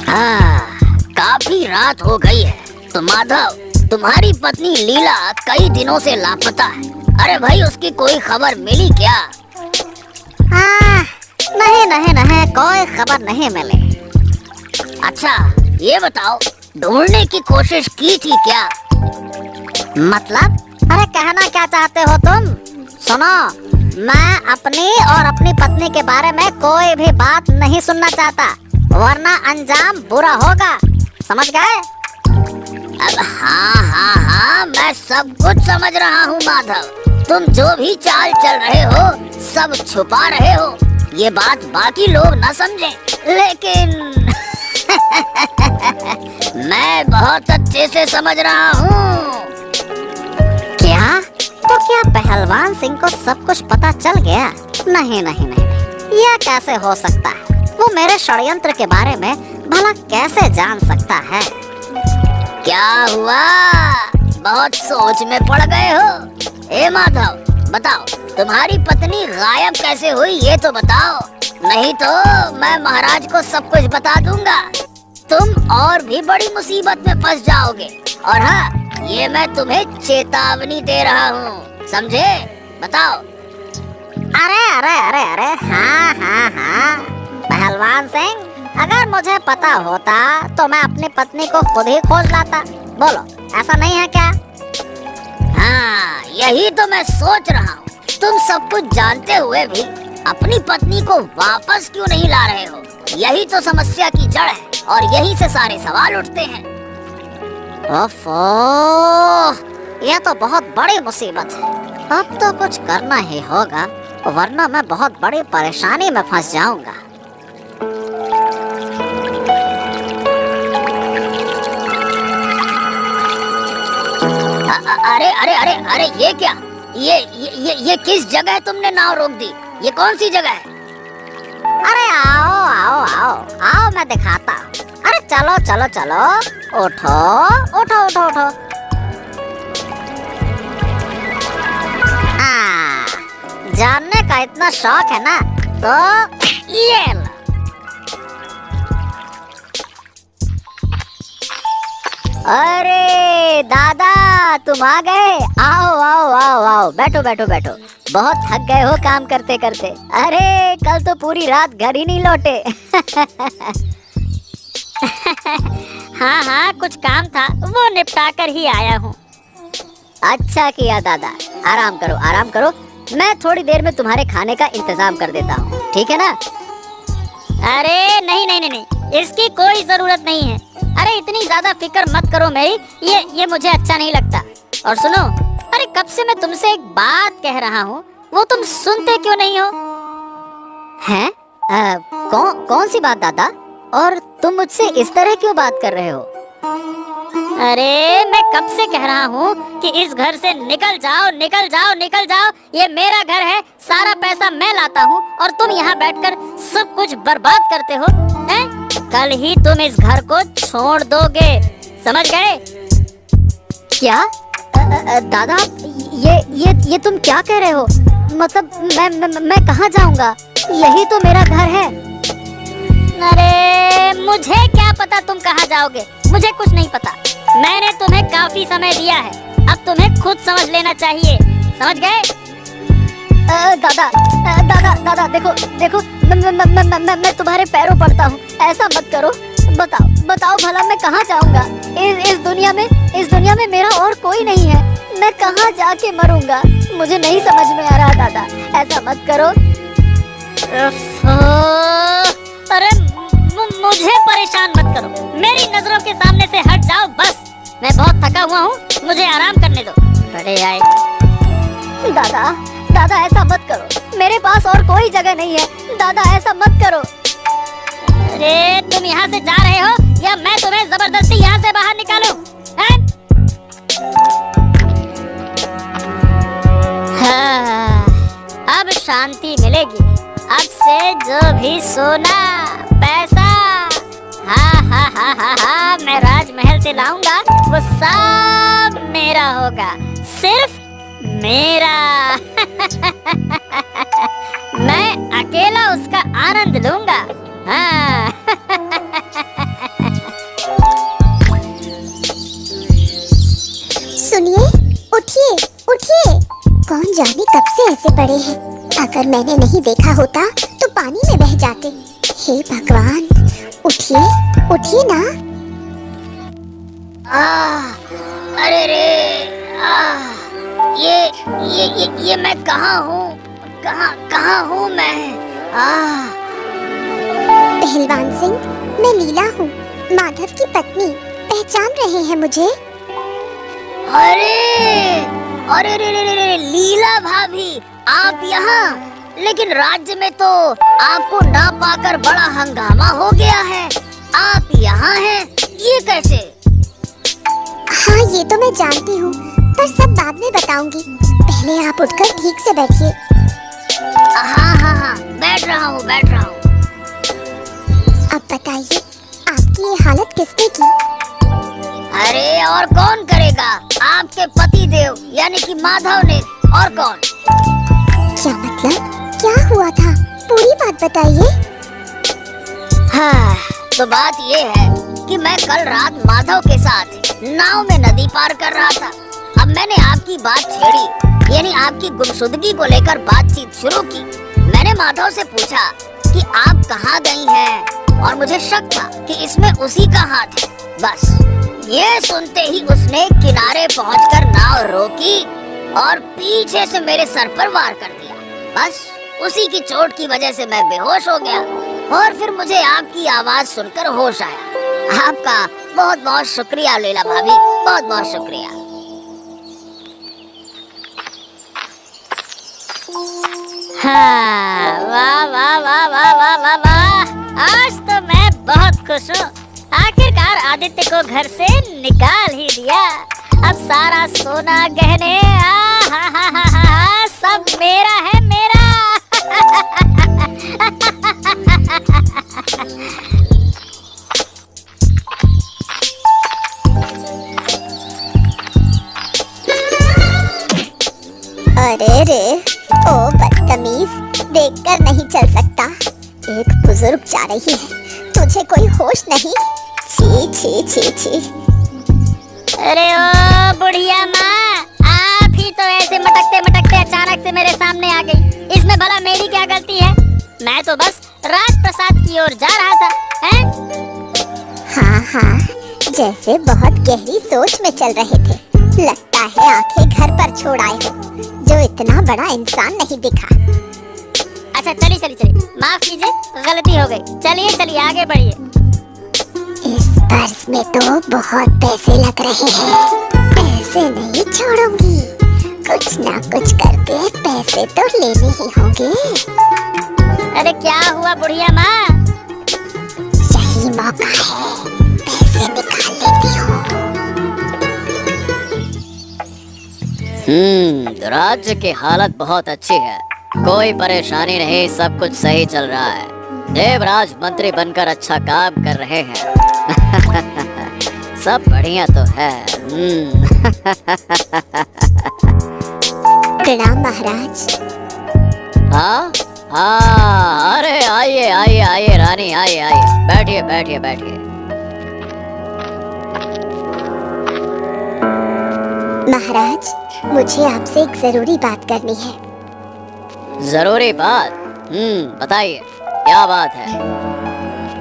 हाँ, काफी रात हो गई है। तो माधव, तुम्हारी पत्नी लीला कई दिनों से लापता है। अरे भाई, उसकी कोई खबर मिली क्या? नहीं नहीं नहीं, कोई खबर नहीं मिली। अच्छा, ये बताओ, ढूंढने की कोशिश की थी क्या? मतलब? अरे कहना क्या चाहते हो तुम? सुनो, मैं अपनी और अपनी पत्नी के बारे में कोई भी बात नहीं सुनना चाहता, वरना अंजाम बुरा होगा, समझ गए? अब हाँ, मैं सब कुछ समझ रहा हूँ माधव। तुम जो भी चाल चल रहे हो, सब छुपा रहे हो। ये बात बाकी लोग न समझें, लेकिन मैं बहुत अच्छे से समझ रहा हूँ। क्या? तो क्या पहलवान सिंह को सब कुछ पता चल गया? नहीं नहीं नहीं, यह कैसे हो सकता है? वो मेरे षड्यंत्र के बारे में भला कैसे जान सकता है? क्या हुआ? बहुत सोच में पड़ गए हो? ए माधव, बताओ, तुम्हारी पत्नी गायब कैसे हुई, ये तो बताओ। नहीं तो मैं महाराज को सब कुछ बता दूंगा। तुम और भी बड़ी मुसीबत में फंस जाओगे। और हाँ, ये मैं तुम्हें चेतावनी दे रहा हूँ, समझे? बताओ। अरे अरे अरे अरे, हाँ, पहलवान सिंह, अगर मुझे पता होता तो मैं अपनी पत्नी को खुद ही खोज लाता। बोलो, ऐसा नहीं है क्या? हाँ, यही तो मैं सोच रहा हूँ। तुम सब कुछ जानते हुए भी अपनी पत्नी को वापस क्यों नहीं ला रहे हो? यही तो समस्या की जड़ है, और यही से सारे सवाल उठते हैं। ओफो, यह तो बहुत बड़ी मुसीबत है। अब तो कुछ करना ही होगा, वरना मैं बहुत बड़ी परेशानी में फंस जाऊंगा। अरे अरे अरे अरे, ये क्या? ये किस जगह तुमने नाव रोक दी? ये कौन सी जगह है? अरे आओ आओ आओ आओ, मैं दिखाता हूँ। अरे चलो चलो चलो, उठो उठो उठो उठो। जानने का इतना शौक है ना, तो ये लो। अरे दादा, तुम आ गए? आओ आओ आओ आओ, बैठो बैठो बैठो। बहुत थक गए हो काम करते करते? अरे कल तो पूरी रात घर ही नहीं लौटे। हाँ, कुछ काम था, वो निपटा कर ही आया हूँ। अच्छा किया दादा, आराम करो आराम करो। मैं थोड़ी देर में तुम्हारे खाने का इंतजाम कर देता हूँ, ठीक है ना? अरे नहीं नहीं नहीं नहीं, इसकी कोई जरूरत नहीं है। अरे इतनी ज्यादा फिक्र मत करो मेरी, ये मुझे अच्छा नहीं लगता। और सुनो, अरे कब से मैं तुमसे एक बात कह रहा हूँ, वो तुम सुनते क्यों नहीं हो? हैं? कौन सी बात दादा? और तुम मुझसे इस तरह क्यों बात कर रहे हो? अरे मैं कब से कह रहा हूँ कि इस घर से निकल जाओ निकल जाओ निकल जाओ, ये मेरा घर है, सारा पैसा मैं लाता हूँ, और तुम यहाँ बैठकर सब कुछ बर्बाद करते हो, हैं? कल ही तुम इस घर को छोड़ दोगे, समझ गए? क्या? दादा, ये तुम क्या कह रहे हो? मतलब मैं कहाँ जाऊँगा? यही तो मेरा घर है। अरे मुझे क्या पता तुम कहाँ जाओगे, मुझे कुछ नहीं पता। मैंने तुम्हें काफी समय दिया है, अब तुम्हें खुद समझ लेना चाहिए, समझ गए? दादा देखो देखो, मैं तुम्हारे पैरों पड़ता हूँ, ऐसा मत करो। बताओ भला मैं कहाँ जाऊँगा? इस दुनिया में मेरा और कोई नहीं है। मैं कहाँ जाके मरूंगा? मुझे नहीं समझ में आ रहा दादा, ऐसा मत करो। अरे मुझे परेशान मत करो, मेरी नजरों के सामने से हट जाओ बस। मैं बहुत थका हुआ हूँ, मुझे आराम करने दो। बड़े आए। दादा ऐसा मत करो, मेरे पास और कोई जगह नहीं है। दादा ऐसा मत करो। अरे तुम यहाँ से जा रहे हो या मैं तुम्हें जबरदस्ती यहाँ से बाहर निकालूं? हाँ, अब शांति मिलेगी। अब से जो भी सोना पैसा हाँ, मैं राजमहल से लाऊंगा, वो सब मेरा होगा, सिर्फ मेरा। मैं अकेला उसका आनंद लूंगा। हाँ। कब से ऐसे पड़े हैं। अगर मैंने नहीं देखा होता तो पानी में बह जाते। हे भगवान, उठिए, उठिए ना। अरे रे, ये मैं कहाँ हूँ? कहाँ हूँ मैं? पहलवान सिंह, मैं लीला हूँ, माधव की पत्नी। पहचान रहे हैं मुझे? अरे रे, लीला भाभी, आप यहाँ? लेकिन राज्य में तो आपको ना पाकर बड़ा हंगामा हो गया है। आप यहाँ हैं, ये कैसे? हाँ, ये तो मैं जानती हूँ, पर सब बाद में बताऊंगी। पहले आप उठकर ठीक से बैठिए। हाँ, बैठ रहा हूँ। अब बताइए, आपकी ये हालत किसने की? अरे और कौन करेगा? आपके पति देव यानी कि माधव ने। और कौन? क्या मतलब? क्या हुआ था? पूरी बात बताइए। हाँ, तो बात ये है कि मैं कल रात माधव के साथ नाव में नदी पार कर रहा था। अब मैंने आपकी बात छेड़ी, यानी आपकी गुमशुदगी को लेकर बातचीत शुरू की। मैंने माधव से पूछा कि आप कहाँ गई हैं, और मुझे शक था कि इसमें उसी का हाथ है। बस ये सुनते ही उसने किनारे पहुंचकर नाव रोकी और पीछे से मेरे सर पर वार कर दिया। बस उसी की चोट की वजह से मैं बेहोश हो गया, और फिर मुझे आपकी आवाज सुनकर होश आया। आपका बहुत बहुत शुक्रिया लीला भाभी, बहुत बहुत शुक्रिया। हाँ, वाह वाह वाह वाह वाह वाह वाह, आज तो मैं बहुत खुश हूँ। आखिरकार आदित्य को घर से निकाल ही दिया। अब सारा सोना, गहने, सब मेरा है, मेरा। अरे रे, ओ बदतमीज, देखकर नहीं चल सकता। एक बुजुर्ग जा रही है, तुझे कोई होश नहीं? छी छी छी छी। अरे ओ बुढ़िया माँ, आप ही तो ऐसे मटकते मटकते अचानक से मेरे सामने आ गई। इसमें भला मेरी क्या गलती है? मैं तो बस राज प्रसाद की ओर जा रहा था, हैं? हाँ, जैसे बहुत गहरी सोच में चल रहे थे। लगता है आंखें घर पर छोड़ आए हो, जो इतना बड़ा इंसान नहीं दिखा। अच्छा चलिए, माफ कीजिए, गलती हो गई। चलिए आगे बढ़िए। इस पर्स में तो बहुत पैसे लग रहे हैं, ऐसे नहीं छोड़ूंगी। कुछ ना कुछ करके पैसे तो लेने ही होंगे। अरे क्या हुआ बुढ़िया माँ? यही मौका है, पैसे निकाल लेती हूँ। राज्य की हालत बहुत अच्छी है, कोई परेशानी नहीं, सब कुछ सही चल रहा है। देवराज मंत्री बनकर अच्छा काम कर रहे हैं। सब बढ़िया तो है। प्रणाम महाराज। हाँ, अरे आइए रानी, आइए, बैठिए। महाराज, मुझे आपसे एक जरूरी बात करनी है। जरूरी बात? बताइए, क्या बात है?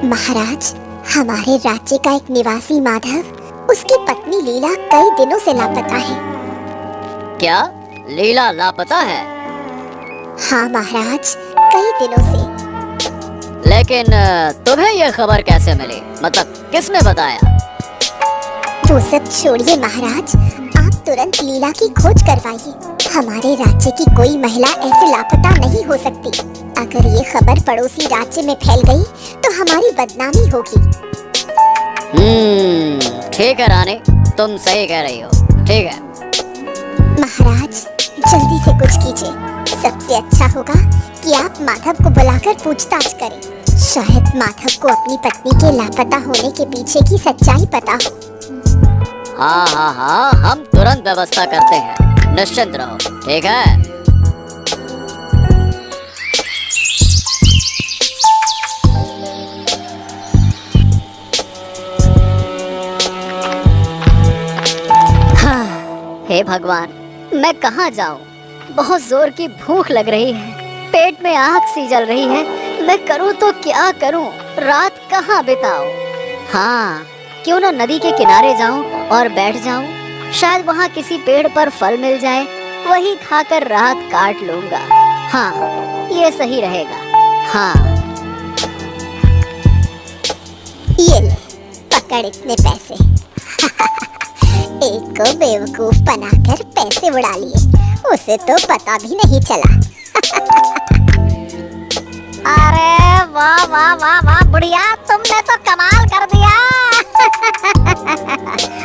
महाराज, हमारे राज्य का एक निवासी माधव, उसकी पत्नी लीला कई दिनों से लापता है। क्या लीला लापता है? हाँ महाराज, कई दिनों से। लेकिन तुम्हें यह खबर कैसे मिली? मतलब किसने बताया? वो सब छोड़िए महाराज, आप तुरंत लीला की खोज करवाइए। हमारे राज्य की कोई महिला ऐसे लापता नहीं हो सकती। अगर ये खबर पड़ोसी राज्य में फैल गई तो हमारी बदनामी होगी। ठीक है रानी, तुम सही कह रही हो। ठीक है महाराज, जल्दी से कुछ कीजिए। सबसे अच्छा होगा कि आप माधव को बुलाकर पूछताछ करें। शायद माधव को अपनी पत्नी के लापता होने के पीछे की सच्चाई पता हो। हाँ, हम तुरंत व्यवस्था करते हैं, निश्चिंत रहो। ठीक है। हे भगवान, मैं कहाँ जाऊँ? बहुत जोर की भूख लग रही है, पेट में आग सी जल रही है। मैं करूँ तो क्या करूँ, रात कहाँ बिताऊं? हाँ, क्यों ना नदी के किनारे जाऊं और बैठ जाऊं। शायद वहाँ किसी पेड़ पर फल मिल जाए, वही खाकर रात काट लूंगा। हाँ, ये सही रहेगा। हाँ, ये ले, पकड़ इतने पैसे। एक को बेवकूफ बनाकर पैसे उड़ा लिए, उसे तो पता भी नहीं चला। अरे वाह वाह वाह वाह बुढ़िया, तुमने तो कमाल कर दिया।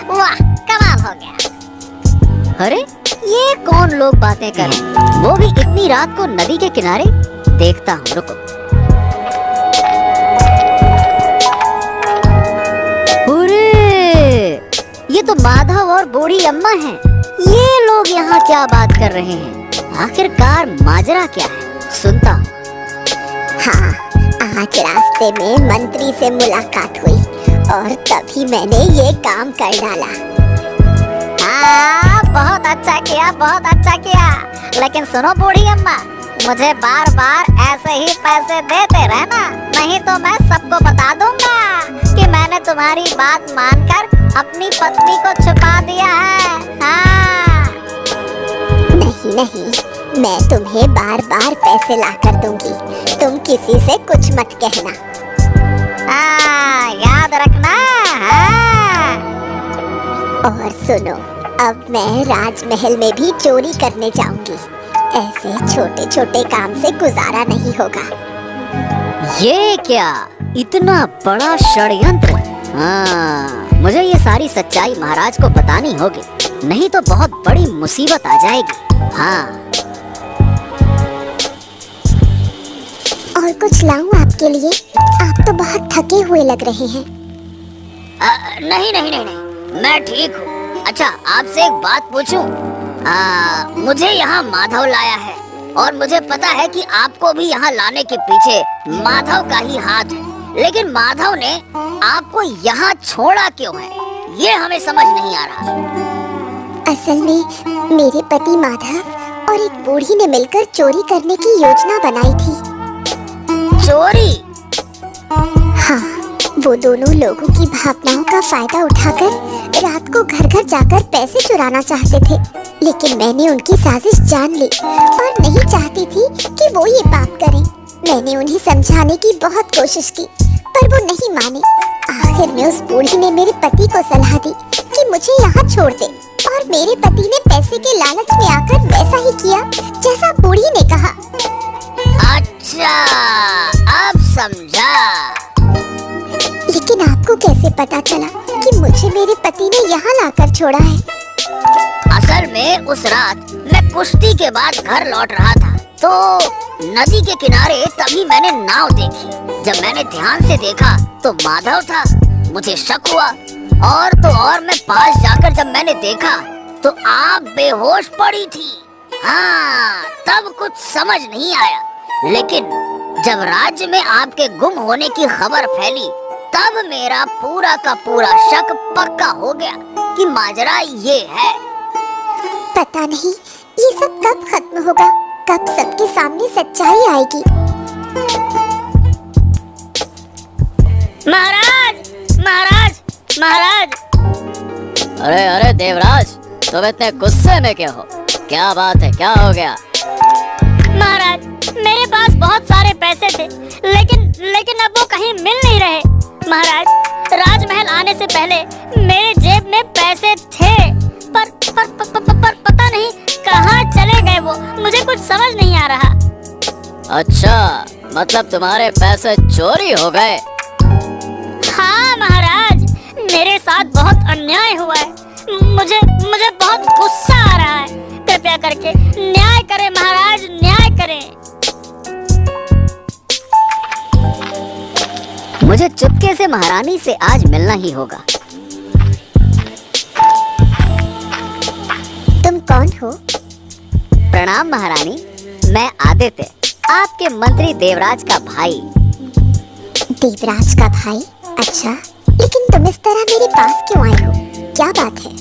वाह, कमाल हो गया। अरे ये कौन लोग बातें कर रहे हैं? वो भी इतनी रात को नदी के किनारे? देखता हूँ, रुको। अरे ये तो माधव और बूढ़ी अम्मा हैं। ये लोग यहाँ क्या बात कर रहे हैं? आखिरकार माजरा क्या है? सुनता हूँ। हाँ, आज रास्ते में मंत्री से मुलाकात हुई और तभी मैंने ये काम कर डाला। हाँ, बहुत अच्छा किया, बहुत अच्छा किया। लेकिन सुनो बूढ़ी अम्मा, मुझे बार बार ऐसे ही पैसे देते रहना, नहीं तो मैं सबको बता दूंगा कि मैंने तुम्हारी बात मानकर अपनी पत्नी को छुपा दिया है। हाँ। नहीं नहीं, मैं तुम्हें बार बार पैसे ला कर दूंगी, तुम किसी से कुछ मत कहना। याद रखना। हाँ। और सुनो, अब मैं राजमहल में भी चोरी करने जाऊंगी। ऐसे छोटे छोटे काम से गुजारा नहीं होगा। ये क्या, इतना बड़ा षड्यंत्र? हाँ, मुझे ये सारी सच्चाई महाराज को बतानी होगी, नहीं तो बहुत बड़ी मुसीबत आ जाएगी। हाँ। और कुछ लाऊं आपके लिए? आप तो बहुत थके हुए लग रहे हैं। नहीं नहीं नहीं नहीं, मैं ठीक हूँ। अच्छा, आपसे एक बात पूछूं? मुझे यहाँ माधव लाया है और मुझे पता है कि आपको भी यहाँ लाने के पीछे माधव का ही हाथ है, लेकिन माधव ने आपको यहाँ छोड़ा क्यों है, ये हमें समझ नहीं आ रहा। असल में मेरे पति माधव और एक बूढ़ी ने मिलकर चोरी करने की योजना बनाई थी। चोरी? हाँ, वो दोनों लोगों की भावनाओं का फायदा उठाकर रात को घर घर जाकर पैसे चुराना चाहते थे, लेकिन मैंने उनकी साजिश जान ली और नहीं चाहती थी कि वो ये पाप करें। मैंने उन्हें समझाने की बहुत कोशिश की, पर वो नहीं माने। आखिर में उस बूढ़ी ने मेरे पति को सलाह दी कि मुझे यहाँ छोड़ दे, और मेरे पति ने पैसे के लालच में आकर वैसा ही किया जैसा बूढ़ी ने कहा। अच्छा, अब समझा। लेकिन आपको कैसे पता चला कि मुझे मेरे पति ने यहाँ लाकर छोड़ा है? असल में उस रात मैं कुश्ती के बाद घर लौट रहा था, तो नदी के किनारे तभी मैंने नाव देखी। जब मैंने ध्यान से देखा तो माधव था। मुझे शक हुआ और तो और मैं पास जाकर जब मैंने देखा तो आप बेहोश पड़ी थी। हाँ, तब कुछ समझ नहीं आया, लेकिन जब राज्य में आपके गुम होने की खबर फैली तब मेरा पूरा का पूरा शक पक्का हो गया कि माजरा ये है। पता नहीं ये सब कब खत्म होगा, कब सबके सामने सच्चाई आएगी। महाराज, महाराज, महाराज। अरे अरे देवराज, तुम इतने गुस्से में क्यों हो? क्या बात है, क्या हो गया? महाराज, मेरे पास बहुत सारे पैसे थे, लेकिन अब वो कहीं मिल नहीं रहे। महाराज, राजमहल आने से पहले मेरे जेब में पैसे थे, पर पता नहीं कहाँ चले गए वो, मुझे कुछ समझ नहीं आ रहा। अच्छा, मतलब तुम्हारे पैसे चोरी हो गए? हाँ महाराज, मेरे साथ बहुत अन्याय हुआ है। मुझे बहुत गुस्सा आ रहा है। कृपया करके न्याय करें महाराज, न्याय करें। मुझे चुपके से महारानी से आज मिलना ही होगा। तुम कौन हो? प्रणाम महारानी, मैं आदित्य, आपके मंत्री देवराज का भाई। देवराज का भाई? अच्छा, लेकिन तुम इस तरह मेरे पास क्यों आए हो? क्या बात है?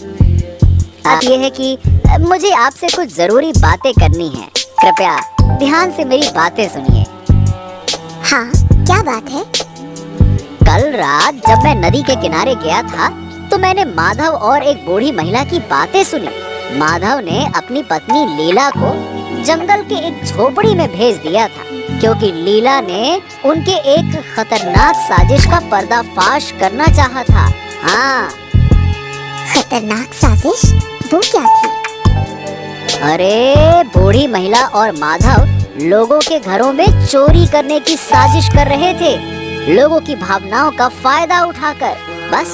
बात ये है कि मुझे आपसे कुछ जरूरी बातें करनी है। कृपया ध्यान से मेरी बातें सुनिए। हाँ, क्या बात है? कल रात जब मैं नदी के किनारे गया था तो मैंने माधव और एक बूढ़ी महिला की बातें सुनी। माधव ने अपनी पत्नी लीला को जंगल के एक झोपड़ी में भेज दिया था क्योंकि लीला ने उनके एक खतरनाक साजिश का पर्दाफाश करना चाहा था। हाँ। खतरनाक साजिश? वो क्या थी? अरे बूढ़ी महिला और माधव लोगों के घरों में चोरी करने की साजिश कर रहे थे, लोगों की भावनाओं का फायदा उठाकर। बस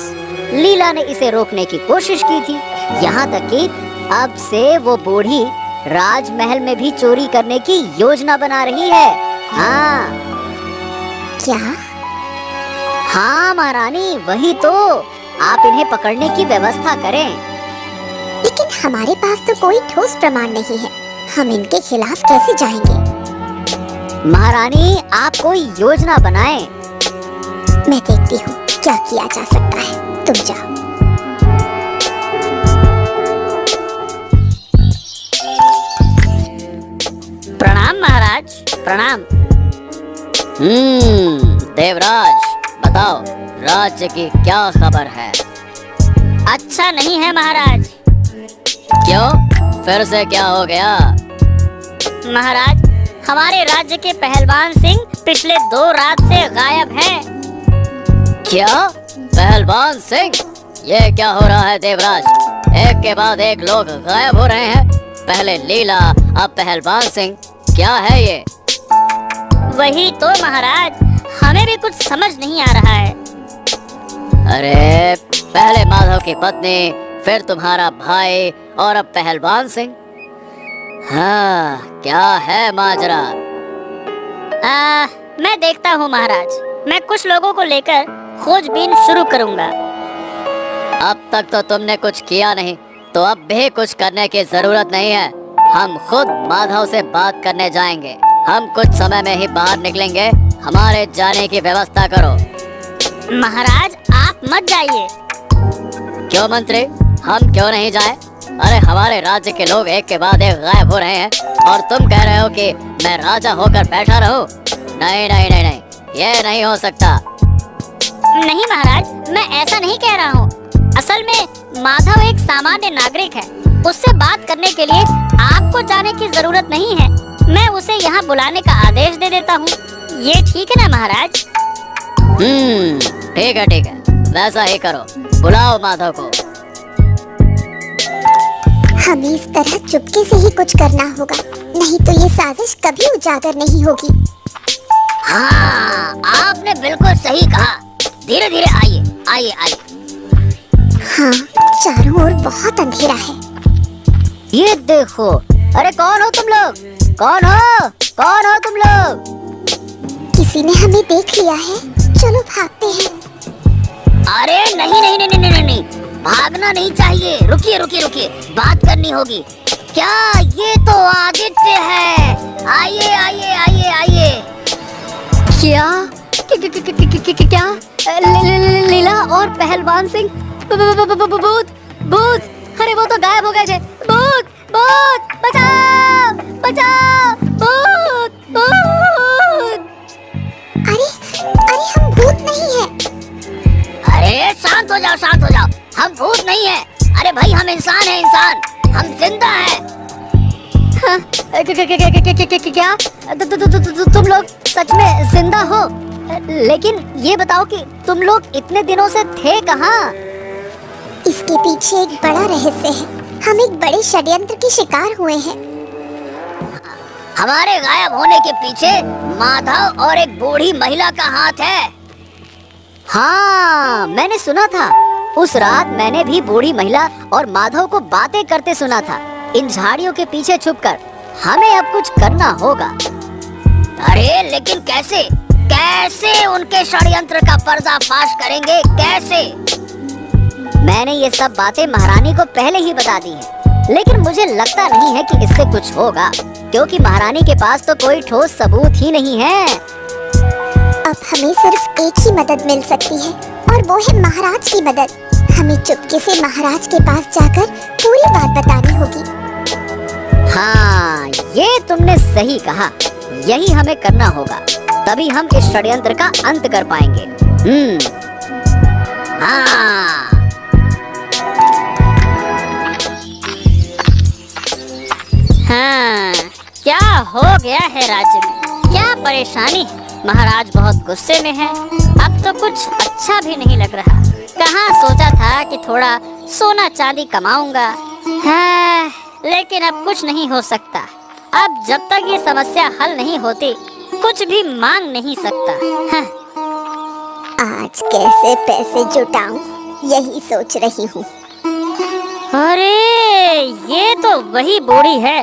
लीला ने इसे रोकने की कोशिश की थी, यहाँ तक कि अब से वो बूढ़ी राजमहल में भी चोरी करने की योजना बना रही है। हाँ। क्या? हाँ महारानी, वही तो। आप इन्हें पकड़ने की व्यवस्था करें। लेकिन हमारे पास तो कोई ठोस प्रमाण नहीं है, हम इनके खिलाफ कैसे जाएंगे? महारानी, आप कोई योजना बनाएं। मैं देखती हूँ क्या किया जा सकता है, तुम जाओ। प्रणाम महाराज, प्रणाम। देवराज, बताओ राज्य की क्या खबर है? अच्छा नहीं है महाराज। क्यों? फिर से क्या हो गया? महाराज, हमारे राज्य के पहलवान सिंह पिछले 2 रात से गायब हैं। क्या? पहलवान सिंह? ये क्या हो रहा है देवराज? एक के बाद एक लोग गायब हो रहे हैं। पहले लीला, अब पहलवान सिंह। क्या है ये? वही तो महाराज, हमें भी कुछ समझ नहीं आ रहा है। अरे, पहले माधव की पत्नी, फिर तुम्हारा भाई और अब पहलवान सिंह। हाँ, क्या है माजरा? मैं देखता हूँ महाराज। मैं कुछ लोगों को लेकर खोजबीन शुरू करूँगा। अब तक तो तुमने कुछ किया नहीं, तो अब भी कुछ करने की जरूरत नहीं है। हम खुद माधव से बात करने जाएंगे। हम कुछ समय में ही बाहर निकलेंगे। हमारे जाने की व्यवस्था करो। महाराज, आप मत जाइए। क्यों मंत्री, हम क्यों नहीं जाए? अरे, हमारे राज्य के लोग एक के बाद एक गायब हो रहे हैं और तुम कह रहे हो कि मैं राजा होकर बैठा रहूं? नहीं नहीं नहीं नहीं, ये नहीं हो सकता। नहीं महाराज, मैं ऐसा नहीं कह रहा हूँ। असल में माधव एक सामान्य नागरिक है। उससे बात करने के लिए आपको जाने की जरूरत नहीं है। मैं उसे यहाँ बुलाने का आदेश दे देता हूँ। ये ठीक है ना महाराज? ठीक है ठीक है, वैसा ही करो। बुलाओ माधव को। हमें इस तरह चुपके से ही कुछ करना होगा, नहीं तो ये साजिश कभी उजागर नहीं होगी। हाँ, आपने बिल्कुल सही कहा। धीरे धीरे आइए, आइए आइए। हाँ, चारों ओर बहुत अंधेरा है। ये देखो। अरे कौन हो तुम लोग? कौन हो? कौन हो तुम लोग? किसी ने हमें देख लिया है, चलो भागते हैं। अरे नहीं नहीं नहीं नहीं नहीं नहीं, भागना नहीं चाहिए। रुकिए रुकिए रुकिए, बात करनी होगी। क्या? ये तो आदित्य है। आइए आइए आइए आइए। क्या? क्या? लीला और पहलवान सिंह? भूत! भूत! अरे वो तो गायब हो गए थे। भूत! भूत! बचाओ! बचाओ! भूत! भूत! अरे अरे, हम भूत नहीं हैं। अरे शांत हो जाओ, शांत हो जाओ। हम भूत नहीं है। अरे भाई, हम इंसान हैं, इंसान। हम जिंदा हैं। क्या? तुम लोग सच में जिंदा हो? लेकिन ये बताओ कि तुम लोग इतने दिनों से थे कहाँ? इसके पीछे एक बड़ा रहस्य है। हम एक बड़े षड्यंत्र के शिकार हुए हैं। हमारे गायब होने के पीछे माधव और एक बूढ़ी महिला का हाथ है। हाँ, मैंने सुना था। उस रात मैंने भी बूढ़ी महिला और माधव को बातें करते सुना था, इन झाड़ियों के पीछे छुपकर। हमें अब कुछ करना होगा। अरे लेकिन कैसे? कैसे उनके षड्यंत्र का पर्दाफाश करेंगे? कैसे? मैंने ये सब बातें महारानी को पहले ही बता दी हैं, लेकिन मुझे लगता नहीं है कि इससे कुछ होगा, क्योंकि महारानी के पास तो कोई ठोस सबूत ही नहीं है। अब हमें सिर्फ एक ही मदद मिल सकती है, और वो है महाराज की मदद। हमें चुपके से महाराज के पास जाकर पूरी बात बतानी होगी। हाँ, ये तुमने सही कहा। यही हमें करना होगा, तभी हम इस षड्यंत्र का अंत कर पाएंगे। हाँ। हाँ, क्या हो गया है राज्य में? क्या परेशानी है? महाराज बहुत गुस्से में है। अब तो कुछ अच्छा भी नहीं लग रहा। कहाँ सोचा था कि थोड़ा सोना चांदी कमाऊंगा। हाँ, लेकिन अब कुछ नहीं हो सकता। अब जब तक ये समस्या हल नहीं होती, कुछ भी मांग नहीं सकता। हाँ। आज कैसे पैसे जुटाऊं, यही सोच रही हूँ। अरे ये तो वही बूढ़ी है।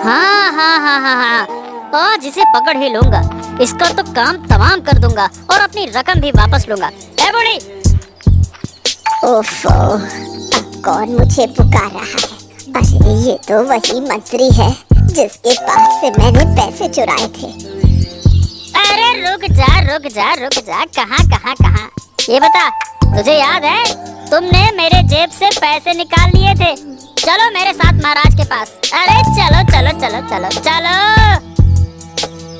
हाँ हाँ हाँ हाँ हाँ, आज इसे पकड़ ही लूंगा। इसका तो काम तमाम कर दूंगा और अपनी रकम भी वापस लूंगा। ए बूढ़ी! ओफो, अब कौन मुझे पुकार रहा है? अरे ये तो वही मंत्री है जिसके पास से मैंने पैसे चुराए थे। अरे रुक जा रुक जा रुक जा, कहाँ कहाँ कहाँ? ये बता, तुझे याद है तुमने मेरे जेब से पैसे निकाल लिए थे? चलो मेरे साथ महाराज के पास। अरे चलो चलो चलो चलो चलो।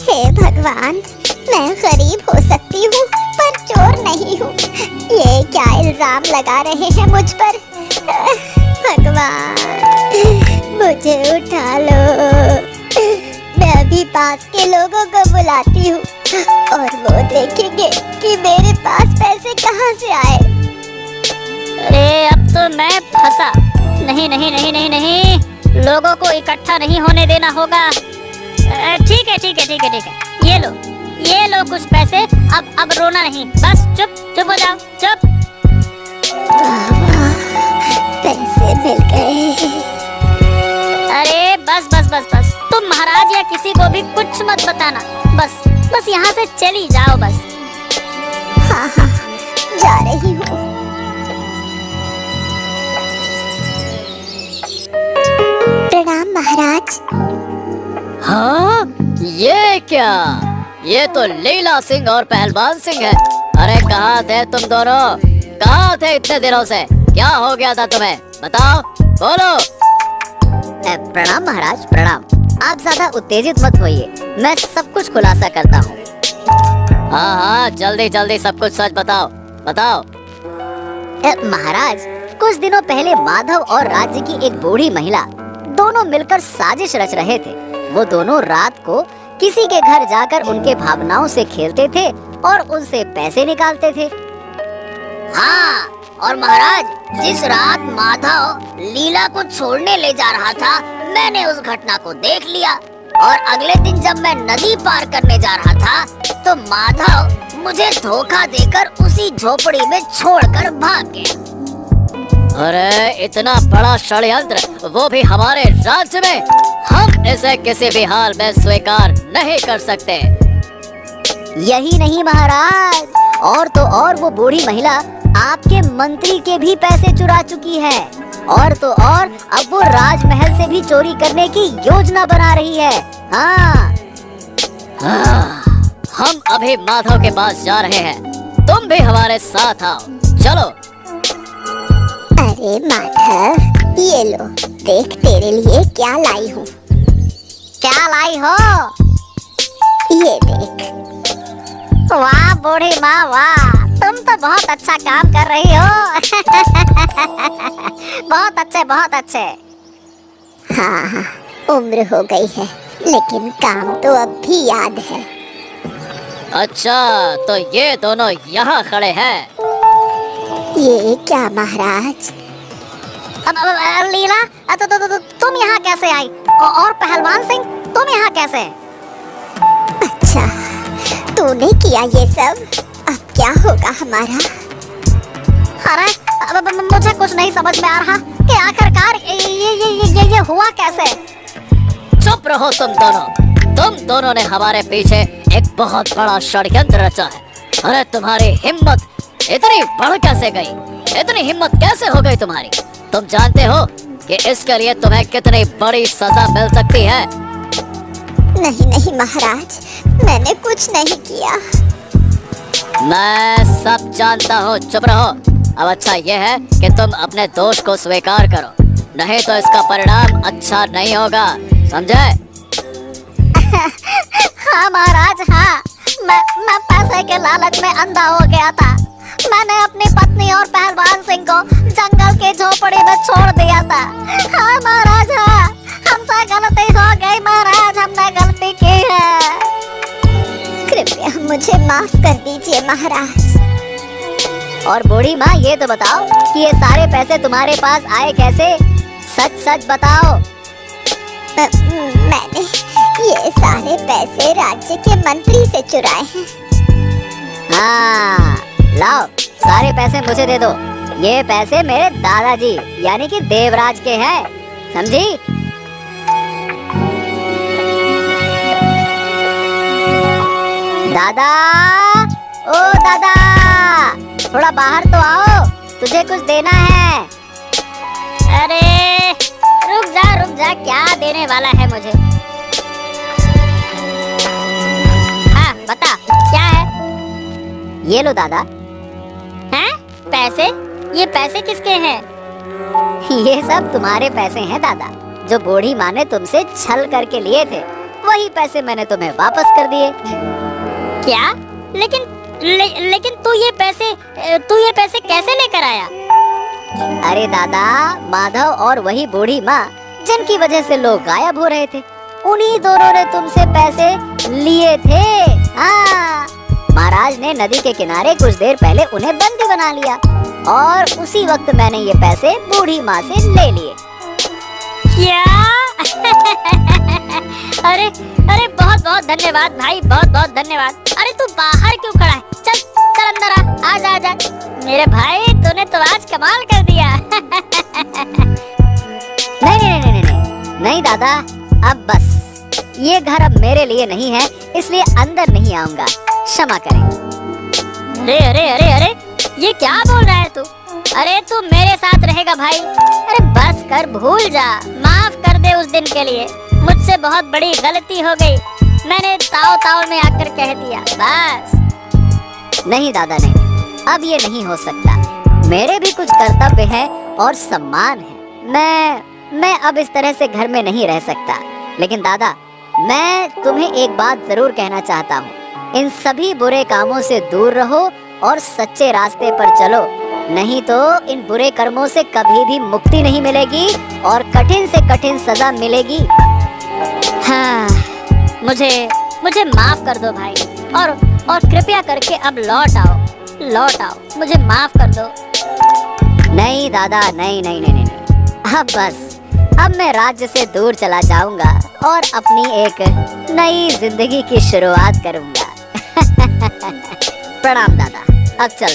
हे भगवान, मैं गरीब हो सकती हूँ पर चोर नहीं हूँ। ये क्या इल्जाम लगा रहे हैं मुझ पर? भगवान, मुझे उठा लो। मैं अभी पास के लोगों को बुलाती हूँ और वो देखेंगे कि मेरे पास पैसे कहाँ से आए। अरे अब तो मैं फंसा। नहीं नहीं नहीं नहीं नहीं, लोगों को इकट्ठा नहीं होने देना होगा। ठीक है ठीक है ठीक है ठीक है, ये लो कुछ पैसे। अब रोना नहीं, बस चुप चुप हो जाओ, चुप। पैसे मिल गए। अरे बस बस बस बस, तुम महाराज या किसी को भी कुछ मत बताना। बस बस यहाँ से चली जाओ बस। हाँ हाँ, जा रही हूँ। प्रणाम महाराज। हाँ, ये क्या? ये तो लीला सिंह और पहलवान सिंह है। अरे कहाँ थे तुम दोनों? कहाँ थे इतने दिनों से? क्या हो गया था तुम्हें? बताओ, बोलो। प्रणाम महाराज, प्रणाम। आप ज्यादा उत्तेजित मत होइए, मैं सब कुछ खुलासा करता हूँ। हाँ हाँ, जल्दी जल्दी सब कुछ सच बताओ, बताओ। महाराज, कुछ दिनों पहले माधव और राज्य की एक बूढ़ी महिला दोनों मिलकर साजिश रच रहे थे। वो दोनों रात को किसी के घर जाकर उनके भावनाओं से खेलते थे और उनसे पैसे निकालते थे। हाँ, और महाराज, जिस रात माधव लीला को छोड़ने ले जा रहा था, मैंने उस घटना को देख लिया। और अगले दिन जब मैं नदी पार करने जा रहा था, तो माधव मुझे धोखा देकर उसी झोपड़ी में छोड़कर भाग गया। अरे इतना बड़ा षड्यंत्र, वो भी हमारे राज्य में! हम इसे किसी भी हाल में स्वीकार नहीं कर सकते। यही नहीं महाराज, और तो और वो बूढ़ी महिला आपके मंत्री के भी पैसे चुरा चुकी है। और तो और अब वो राजमहल से भी चोरी करने की योजना बना रही है। हाँ। हम अभी माधव के पास जा रहे हैं, तुम भी हमारे साथ आओ, चलो। अरे माधव, ये लो, देख तेरे लिए क्या लाई हूँ। क्या लाई हो? ये देख। वाह बूढ़ी माँ वाह, तुम तो बहुत अच्छा काम कर रही हो। बहुत अच्छे बहुत अच्छे। हाँ हाँ, उम्र हो गई है लेकिन काम तो अब भी याद है। अच्छा, तो ये दोनों यहाँ खड़े हैं। ये क्या महाराज? अब लीला, तुम यहाँ कैसे आई? और पहलवान सिंह, तुम यहाँ कैसे? अच्छा, तूने किया ये सब? अब क्या होगा हमारा? अरे अब मुझे कुछ नहीं समझ में आ रहा कि आखिरकार ये हुआ कैसे? चुप रहो तुम दोनों ने हमारे पीछे एक बहुत बड़ा षड्यंत्र रचा है। अरे तुम्हारी हिम्मत इतनी बढ़ कैसे गई? इतनी हिम्मत कैसे हो गई तुम्हारी? तुम जानते हो कि इसके लिए तुम्हें कितनी बड़ी सजा मिल सकती है? नहीं नहीं महाराज, मैंने कुछ नहीं किया। मैं सब जानता हूँ, चुप रहो। अब अच्छा ये है कि तुम अपने दोष को स्वीकार करो, नहीं तो इसका परिणाम अच्छा नहीं होगा। समझे? हाँ महाराज हाँ, मैं पैसे के लालच में अंधा हो गया था। मैंने अपनी पत्नी और पहलवान सिंह को जंगल की झोपड़ी में छोड़ दिया था। हाँ महाराज हाँ, हमसे गलती हो गई महाराज, हमने गलती की है। कृपया मुझे माफ कर दीजिए महाराज। और बूढ़ी माँ ये तो बताओ कि ये सारे पैसे तुम्हारे पास आए कैसे? सच सच बताओ। मैंने ये सारे पैसे राज्य के मंत्री से चुराए हैं। हाँ लाओ, सारे पैसे मुझे दे दो। ये पैसे मेरे दादाजी यानी कि देवराज के हैं, समझी? दादा, ओ दादा, थोड़ा बाहर तो आओ, तुझे कुछ देना है। अरे रुक जा, क्या देने वाला है मुझे? हाँ बता, क्या है? ये लो दादा। हैं? पैसे? ये पैसे किसके हैं? ये सब तुम्हारे पैसे हैं दादा, जो बूढ़ी माँ ने तुमसे छल करके लिए थे। वही पैसे मैंने तुम्हें वापस कर दिए। क्या? लेकिन तू ये पैसे कैसे लेकर आया? अरे दादा, माधव और वही बूढ़ी माँ जिनकी वजह से लोग गायब हो रहे थे, उन्हीं दोनों ने तुमसे पैसे लिए थे। हाँ, महाराज ने नदी के किनारे कुछ देर पहले उन्हें बंदी बना लिया और उसी वक्त मैंने ये पैसे बूढ़ी माँ से ले लिए। क्या? अरे बहुत धन्यवाद भाई, बहुत धन्यवाद। अरे तू बाहर क्यों खड़ा है? चल अंदर आ। मेरे भाई तूने तो आज कमाल कर दिया। नहीं दादा, अब बस, ये घर अब मेरे लिए नहीं है, इसलिए अंदर नहीं आऊंगा, क्षमा करें। अरे ये क्या बोल रहा है तू? अरे तू मेरे साथ रहेगा भाई। अरे बस कर, भूल जा, माफ कर दे उस दिन के लिए। मुझसे बहुत बड़ी गलती हो गई, मैंने ताव में आकर कह दिया, बस। नहीं दादा नहीं, अब ये नहीं हो सकता। मेरे भी कुछ कर्तव्य है और सम्मान है। मैं अब इस तरह से घर में नहीं रह सकता। लेकिन दादा, मैं तुम्हें एक बात जरूर कहना चाहता हूँ, इन सभी बुरे कामों से दूर रहो और सच्चे रास्ते पर चलो, नहीं तो इन बुरे कर्मों से कभी भी मुक्ति नहीं मिलेगी और कठिन से कठिन सजा मिलेगी। हाँ, मुझे माफ कर दो भाई, और कृपया करके अब लौट आओ, मुझे माफ कर दो। नहीं दादा, नहीं, अब बस, अब मैं राज्य से दूर चला जाऊंगा और अपनी एक नई जिंदगी की शुरुआत करूंगा। प्रणाम दादा, अब चल।